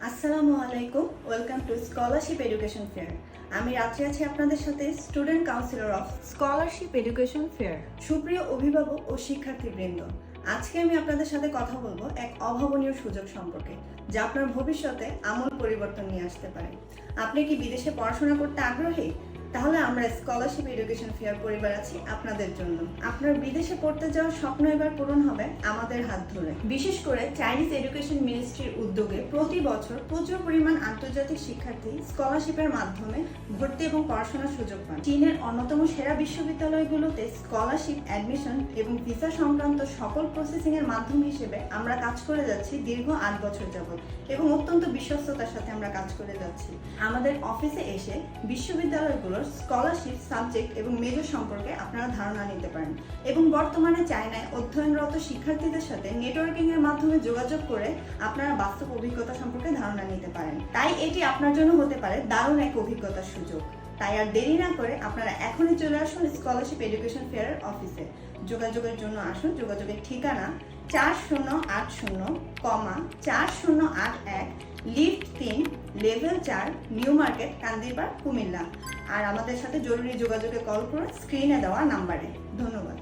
আসসালামু আলাইকুম, welcome to scholarship education fair. আমি রাত্রি আছি আপনাদের সাথে, student councillor of scholarship education fair. সুপ্রিয় অভিভাবক ও শিক্ষার্থীবৃন্দ, আজকে আমি আপনাদের সাথে কথা বলবো এক অভাবনীয় সুযোগ সম্পর্কে, যা আপনার ভবিষ্যতে আমূল পরিবর্তন নিয়ে আসতে পারে। আপনি কি বিদেশে পড়াশোনা করতে আগ্রহী? তাহলে আমরা স্কলারশিপ এডুকেশন ফেয়ার পরিবার আছি আপনাদের জন্য। আপনার বিদেশে পড়তে যাওয়ার স্বপ্ন এবার পূরণ হবে আমাদের হাত ধরে। বিশেষ করে চাইনিজ এডুকেশন মিনিস্ট্রির উদ্যোগে প্রতি বছর প্রচুর পরিমাণ আন্তর্জাতিক শিক্ষার্থী স্কলারশিপের মাধ্যমে ভর্তি এবং পড়াশোনার সুযোগ পান। চীনের অন্যতম সেরা বিশ্ববিদ্যালয়গুলোতে স্কলারশিপ, অ্যাডমিশন এবং ভিসা সংক্রান্ত সকল প্রসেসিং এর মাধ্যম হিসেবে আমরা কাজ করে যাচ্ছি দীর্ঘ 8 বছর যাবত, এবং অত্যন্ত বিশ্বস্ততার সাথে আমরা কাজ করে যাচ্ছি। আমাদের অফিসে এসে বিশ্ববিদ্যালয়গুলো স্কলারশিপ, সাবজেক্ট এবং মেজর সম্পর্কে আপনারা ধারণা নিতে পারেন, এবং বর্তমানে চায়নায় অধ্যয়নরত শিক্ষার্থীদের সাথে নেটওয়ার্কিং এর মাধ্যমে যোগাযোগ করে আপনারা বাস্তব অভিজ্ঞতা সম্পর্কে ধারণা নিতে পারেন। তাই এটি আপনার জন্য হতে পারে দারুণ এক অভিজ্ঞতার সুযোগ। তাই আর দেরি না করে আপনারা এখনই চলে আসুন স্কলারশিপ এডুকেশন ফেয়ারের অফিসে। যোগাযোগের জন্য আসুন। যোগাযোগের ঠিকানা 4080,4081 lift 3, level 4, new market, Kandirpar, Comilla. আর আমাদের সাথে জরুরি যোগাযোগে কল করুন স্ক্রিনে দেওয়া নাম্বারে। ধন্যবাদ।